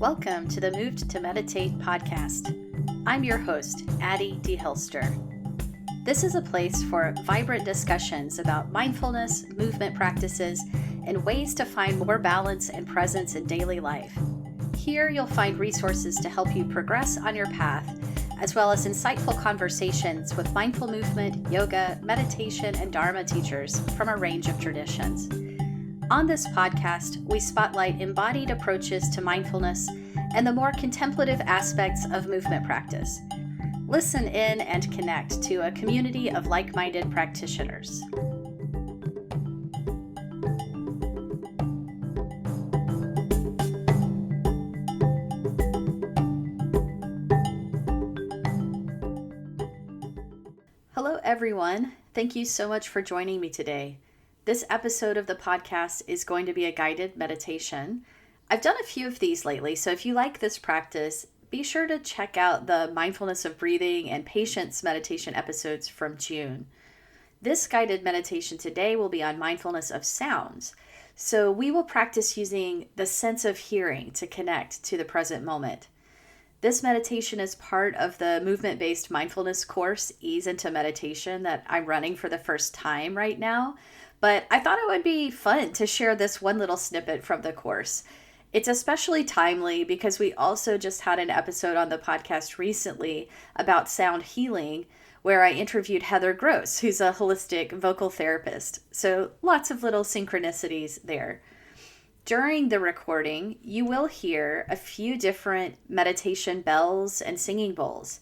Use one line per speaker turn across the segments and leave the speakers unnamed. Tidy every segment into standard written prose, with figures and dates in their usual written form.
Welcome to the Moved to Meditate podcast. I'm your host, Addie D. Hilster. This is a place for vibrant discussions about mindfulness, movement practices, and ways to find more balance and presence in daily life. Here you'll find resources to help you progress on your path, as well as insightful conversations with mindful movement, yoga, meditation, and Dharma teachers from a range of traditions. On this podcast, we spotlight embodied approaches to mindfulness and the more contemplative aspects of movement practice. Listen in and connect to a community of like-minded practitioners. Hello, everyone. Thank you so much for joining me today. This episode of the podcast is going to be a guided meditation. I've done a few of these lately, so if you like this practice, be sure to check out the Mindfulness of Breathing and Patience meditation episodes from June. This guided meditation today will be on mindfulness of sounds. So we will practice using the sense of hearing to connect to the present moment. This meditation is part of the movement-based mindfulness course, Ease into Meditation, that I'm running for the first time right now. But I thought it would be fun to share this one little snippet from the course. It's especially timely because we also just had an episode on the podcast recently about sound healing, where I interviewed Heather Gross, who's a holistic vocal therapist. So lots of little synchronicities there. During the recording, you will hear a few different meditation bells and singing bowls.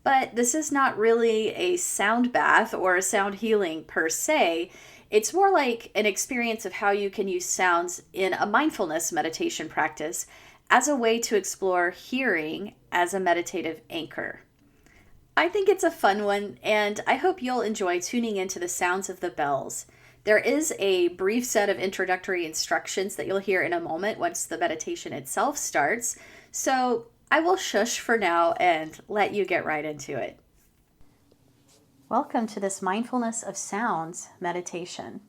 But this is not really a sound bath or a sound healing per se. It's more like an experience of how you can use sounds in a mindfulness meditation practice as a way to explore hearing as a meditative anchor. I think it's a fun one, and I hope you'll enjoy tuning into the sounds of the bells. There is a brief set of introductory instructions that you'll hear in a moment once the meditation itself starts, so I will shush for now and let you get right into it. Welcome to this Mindfulness of Sounds meditation.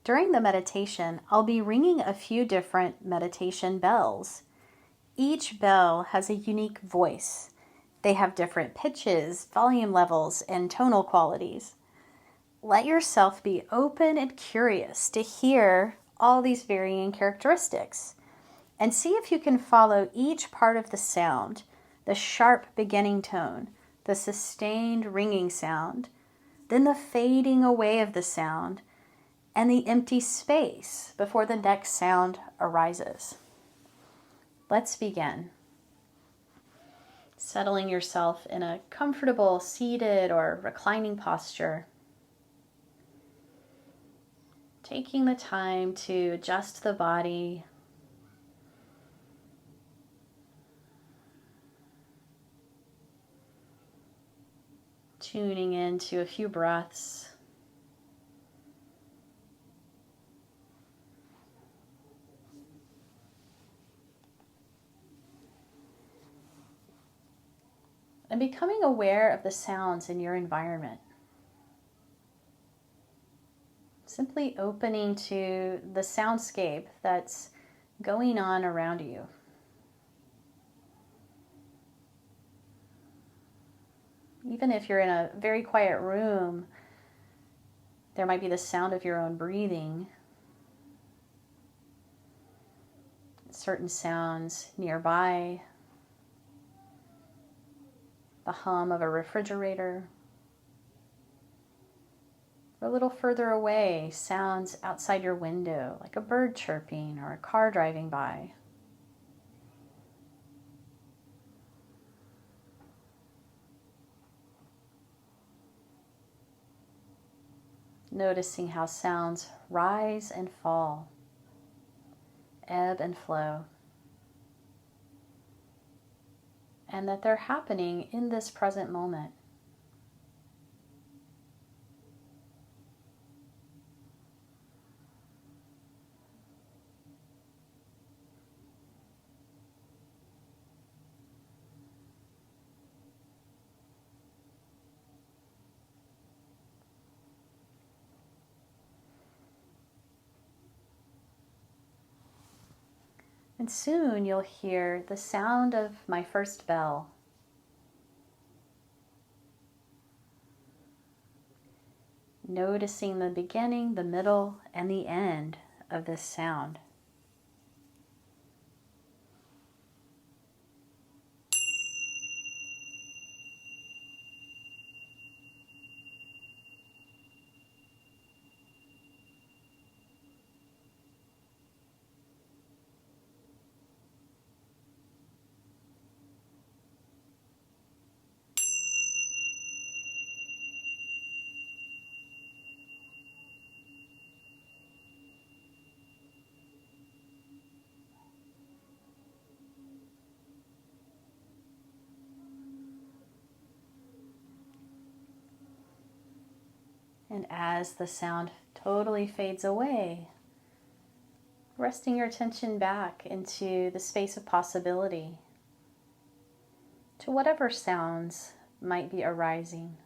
During the meditation, I'll be ringing a few different meditation bells. Each bell has a unique voice. They have different pitches, volume levels, and tonal qualities. Let yourself be open and curious to hear all these varying characteristics, and see if you can follow each part of the sound, the sharp beginning tone, the sustained ringing sound, then the fading away of the sound, and the empty space before the next sound arises. Let's begin. Settling yourself in a comfortable seated or reclining posture. Taking the time to adjust the body. Tuning into a few breaths. And becoming aware of the sounds in your environment. Simply opening to the soundscape that's going on around you. Even if you're in a very quiet room, there might be the sound of your own breathing. Certain sounds nearby. The hum of a refrigerator. Or a little further away, sounds outside your window, like a bird chirping or a car driving by. Noticing how sounds rise and fall, ebb and flow, and that they're happening in this present moment. And soon you'll hear the sound of my first bell. Noticing the beginning, the middle, and the end of this sound. And as the sound totally fades away, resting your attention back into the space of possibility, to whatever sounds might be arising.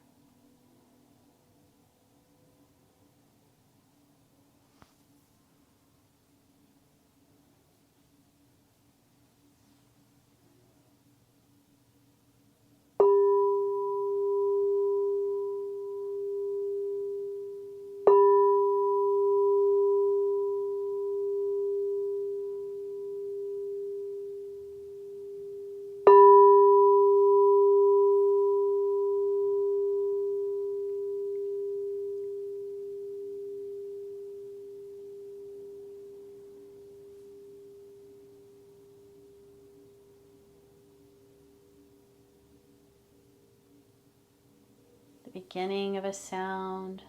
The beginning of a sound,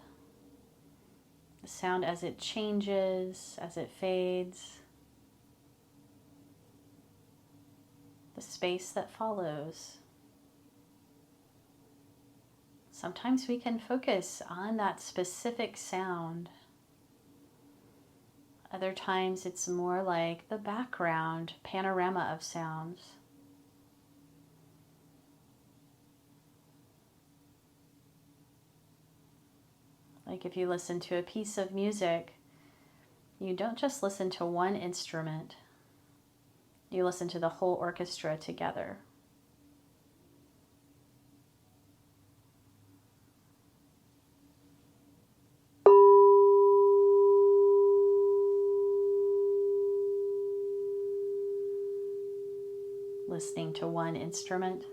the sound as it changes, as it fades, the space that follows. Sometimes we can focus on that specific sound. Other times it's more like the background panorama of sounds. Like if you listen to a piece of music, you don't just listen to one instrument, you listen to the whole orchestra together. Listening to one instrument.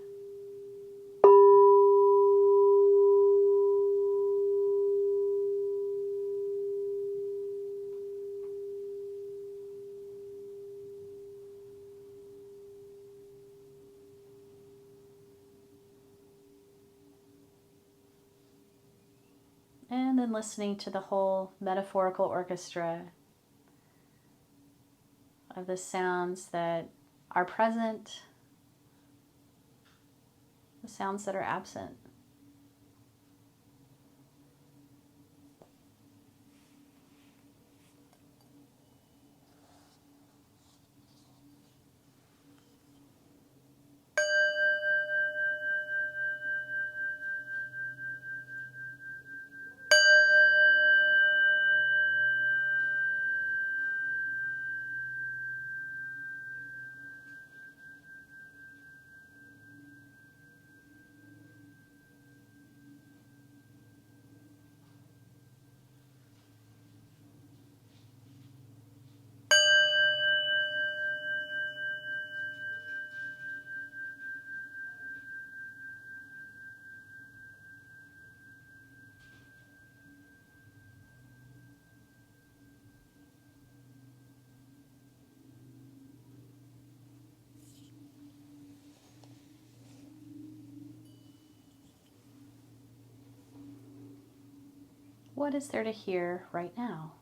And then listening to the whole metaphorical orchestra of the sounds that are present, the sounds that are absent. What is there to hear right now?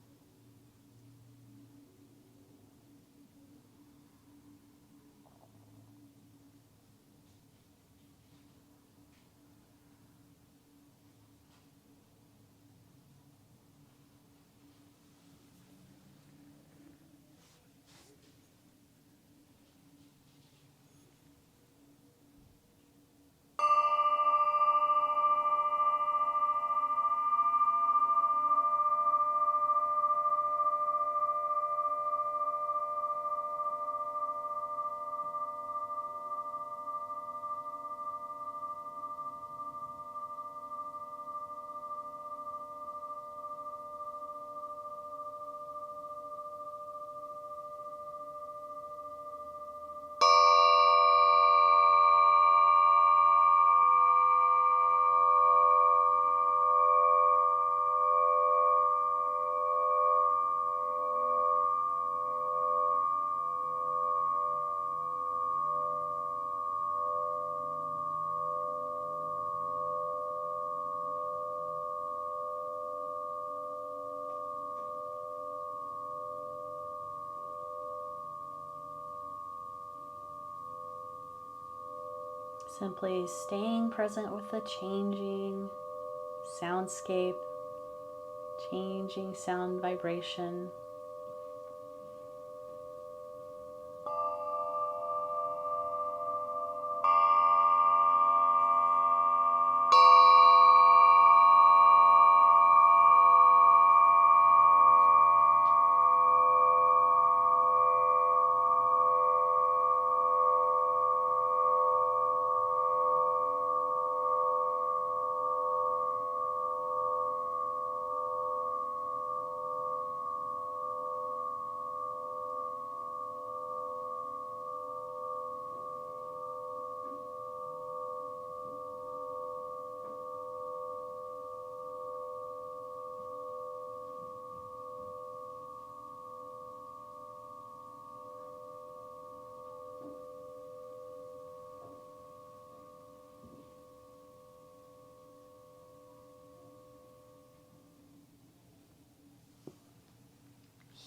Simply staying present with the changing soundscape, changing sound vibration.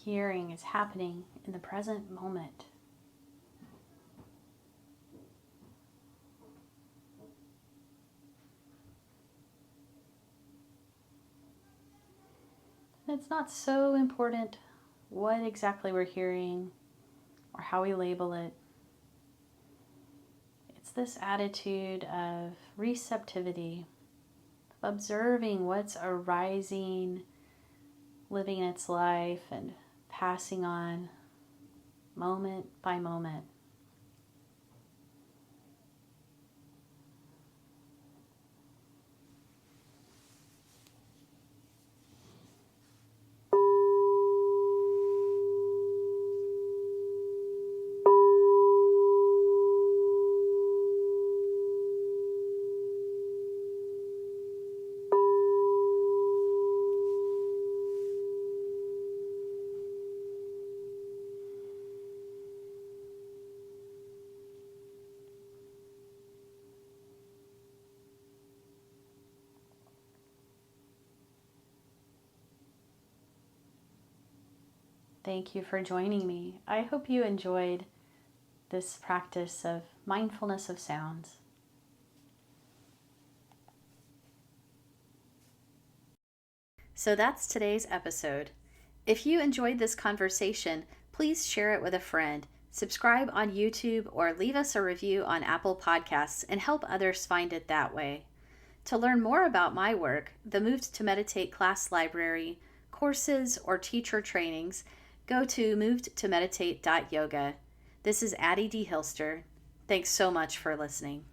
Hearing is happening in the present moment. And it's not so important what exactly we're hearing or how we label it. It's this attitude of receptivity, of observing what's arising, living its life, and passing on moment by moment. Thank you for joining me. I hope you enjoyed this practice of mindfulness of sounds. So that's today's episode. If you enjoyed this conversation, please share it with a friend, subscribe on YouTube, or leave us a review on Apple Podcasts and help others find it that way. To learn more about my work, the Moved to Meditate class library, courses, or teacher trainings, go to movedtomeditate.yoga. This is Addie D. Hilster. Thanks so much for listening.